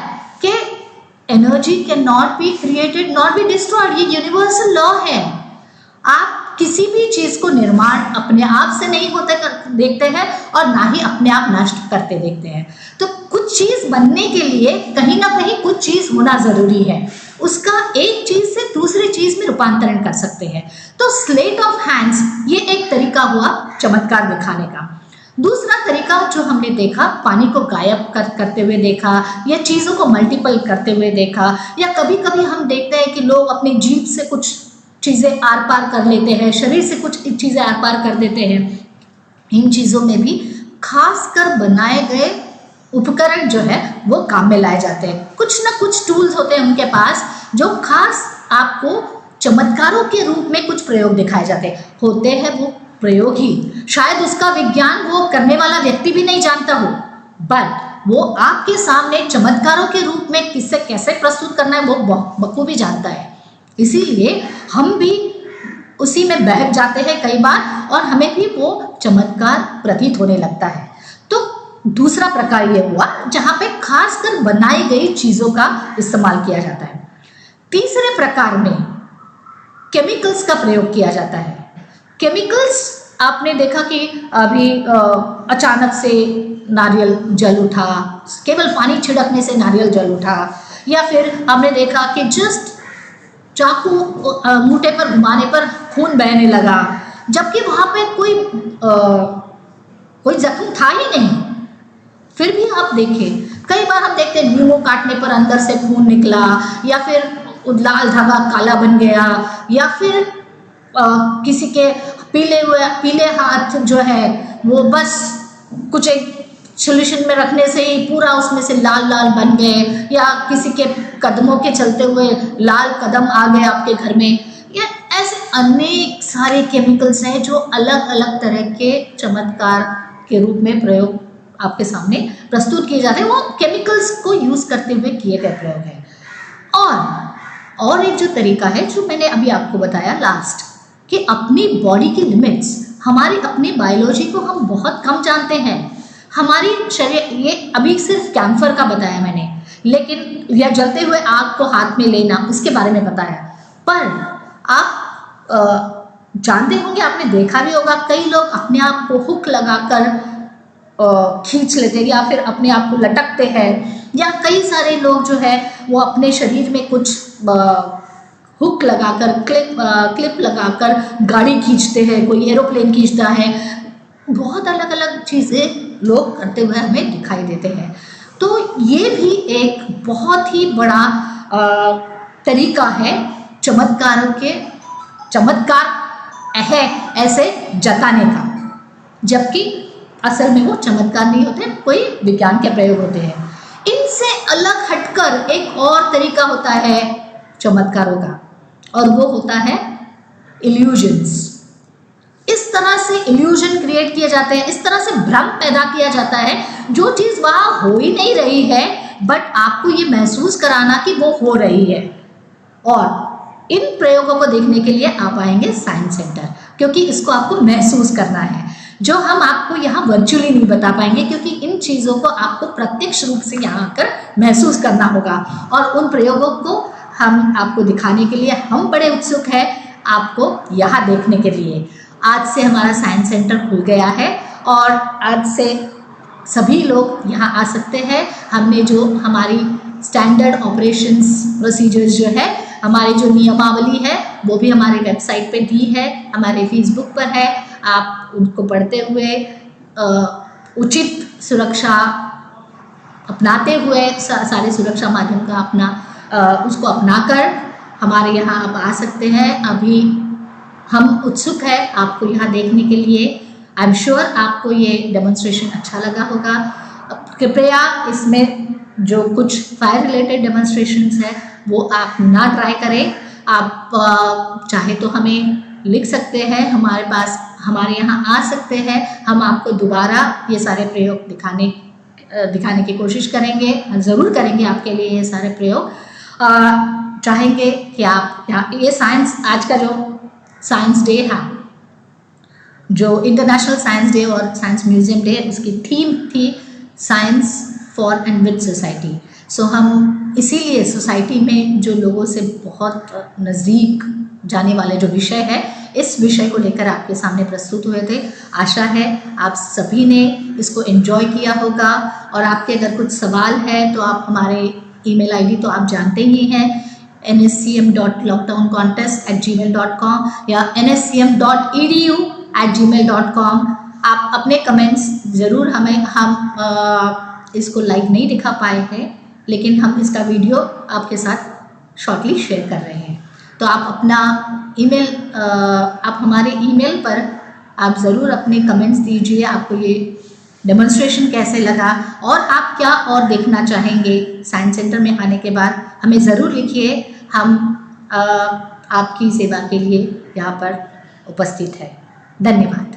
कि energy can not be created not be destroyed, ये यूनिवर्सल लॉ है। आप किसी भी चीज़ को निर्माण अपने आप से नहीं होते देखते हैं और ना ही अपने आप नष्ट करते देखते हैं। तो कुछ चीज़ बनने के लिए कहीं ना कहीं कुछ चीज़ होना ज़रूरी है, उसका एक चीज़ से दूसरी चीज़ में रूपांतरण कर सकते हैं। तो स्लेट ऑफ हैंड्स ये एक तरीका हुआ चमत्कार दिखाने का। दूसरा तरीका जो हमने देखा, पानी को गायब करते हुए देखा या चीज़ों को मल्टीपल करते हुए देखा, या कभी कभी हम देखते हैं कि लोग अपनी जीभ से कुछ चीज़ें आर पार कर लेते हैं, शरीर से कुछ चीज़ें आर पार कर देते हैं। इन चीज़ों में भी खास कर बनाए गए उपकरण जो है वो काम में लाए जाते हैं। कुछ ना कुछ टूल्स होते हैं उनके पास जो खास आपको चमत्कारों के रूप में कुछ प्रयोग दिखाए जाते होते हैं। वो प्रयोग ही शायद उसका विज्ञान वो करने वाला व्यक्ति भी नहीं जानता हो, बट वो आपके सामने चमत्कारों के रूप में किससे कैसे प्रस्तुत करना है वो बखूबी जानता है। इसीलिए हम भी उसी में बहक जाते हैं कई बार और हमें भी वो चमत्कार प्रतीत होने लगता है। तो दूसरा प्रकार ये हुआ जहाँ पे खासकर बनाई गई चीज़ों का इस्तेमाल किया जाता है। तीसरे प्रकार में केमिकल्स का प्रयोग किया जाता है। केमिकल्स आपने देखा कि अभी अचानक से नारियल जल उठा, केवल पानी छिड़कने से नारियल जल उठा, या फिर हमने देखा कि जस्ट चाकू मूठे पर घुमाने पर खून बहने लगा, जबकि वहाँ पे कोई जख्म था ही नहीं। फिर भी आप देखें, कई बार हम देखते हैं नींबू काटने पर अंदर से खून निकला, या फिर लाल धागा काला बन गया, या फिर किसी के पीले हाथ जो है वो बस कुछ एक सोल्यूशन में रखने से ही पूरा उसमें से लाल लाल बन गए, या किसी के कदमों के चलते हुए लाल कदम आ गए आपके घर में। या ऐसे अनेक सारे केमिकल्स हैं जो अलग अलग तरह के चमत्कार के रूप में प्रयोग आपके सामने प्रस्तुत किए जाते हैं। वो केमिकल्स को यूज़ करते हुए किए गए प्रयोग हैं। और एक जो तरीका है जो मैंने अभी आपको बताया लास्ट, कि अपनी बॉडी की लिमिट्स, हमारी अपनी बायोलॉजी को हम बहुत कम जानते हैं। हमारी शरीर, ये अभी सिर्फ कैम्फर का बताया मैंने, लेकिन या जलते हुए आग को हाथ में लेना उसके बारे में बताया। पर आप जानते होंगे, आपने देखा भी होगा, कई लोग अपने आप को हुक लगाकर खींच लेते हैं या फिर अपने आप को लटकते हैं, या कई सारे लोग जो है वो अपने शरीर में कुछ हुक लगाकर क्लिप लगाकर गाड़ी खींचते हैं, कोई एरोप्लेन खींचता है, बहुत अलग अलग चीज़ें लोग करते हुए हमें दिखाई देते हैं। तो ये भी एक बहुत ही बड़ा तरीका है चमत्कार है ऐसे जताने का, जबकि असल में वो चमत्कार नहीं होते, कोई विज्ञान के प्रयोग होते हैं। इनसे अलग हटकर एक और तरीका होता है चमत्कारों का, और वो होता है इल्यूजन्स। इस तरह से इल्यूजन क्रिएट किए जाते हैं, इस तरह से भ्रम पैदा किया जाता है, जो चीज़ वहाँ हो ही नहीं रही है बट आपको ये महसूस कराना कि वो हो रही है। और इन प्रयोगों को देखने के लिए आप आएंगे साइंस सेंटर, क्योंकि इसको आपको महसूस करना है, जो हम आपको यहाँ वर्चुअली नहीं बता पाएंगे, क्योंकि इन चीज़ों को आपको प्रत्यक्ष रूप से यहाँ आकर महसूस करना होगा। और उन प्रयोगों को हम आपको दिखाने के लिए हम बड़े उत्सुक हैं आपको यहाँ देखने के लिए। आज से हमारा साइंस सेंटर खुल गया है और आज से सभी लोग यहाँ आ सकते हैं। हमने जो हमारी स्टैंडर्ड ऑपरेशंस प्रोसीजर्स जो है, हमारी जो नियमावली है, वो भी हमारे वेबसाइट पे दी है, हमारे फेसबुक पर है। आप उनको पढ़ते हुए उचित सुरक्षा अपनाते हुए सारे सुरक्षा माध्यम का उसको अपनाकर हमारे यहाँ आप आ सकते हैं। अभी हम उत्सुक है आपको यहाँ देखने के लिए। आई एम श्योर आपको ये डेमोन्स्ट्रेशन अच्छा लगा होगा। कृपया इसमें जो कुछ फायर रिलेटेड डेमोन्स्ट्रेशंस है वो आप ना ट्राई करें। आप चाहे तो हमें लिख सकते हैं, हमारे पास हमारे यहाँ आ सकते हैं, हम आपको दोबारा ये सारे प्रयोग दिखाने की कोशिश करेंगे, ज़रूर करेंगे आपके लिए ये सारे प्रयोग। चाहेंगे कि आप ये साइंस, आज का जो साइंस डे है, जो इंटरनेशनल साइंस डे और साइंस म्यूजियम डे, उसकी थीम थी science for and with society. So हम इसीलिए सोसाइटी में जो लोगों से बहुत नज़दीक जाने वाले जो विषय है, इस विषय को लेकर आपके सामने प्रस्तुत हुए थे। आशा है आप सभी ने इसको एंजॉय किया होगा। और आपके अगर कुछ सवाल है तो आप हमारे ईमेल आईडी तो आप जानते ही हैं, nscm.lockdowncontest@gmail.com या nscm.edu@gmail.com। आप अपने कमेंट्स ज़रूर हम इसको लाइव नहीं दिखा पाए हैं, लेकिन हम इसका वीडियो आपके साथ शॉर्टली शेयर कर रहे हैं। तो आप अपना ईमेल, आप हमारे ईमेल पर आप ज़रूर अपने कमेंट्स दीजिए, आपको ये डेमोन्स्ट्रेशन कैसे लगा और आप क्या और देखना चाहेंगे साइंस सेंटर में आने के बाद, हमें ज़रूर लिखिए। हम आपकी सेवा के लिए यहाँ पर उपस्थित हैं। धन्यवाद।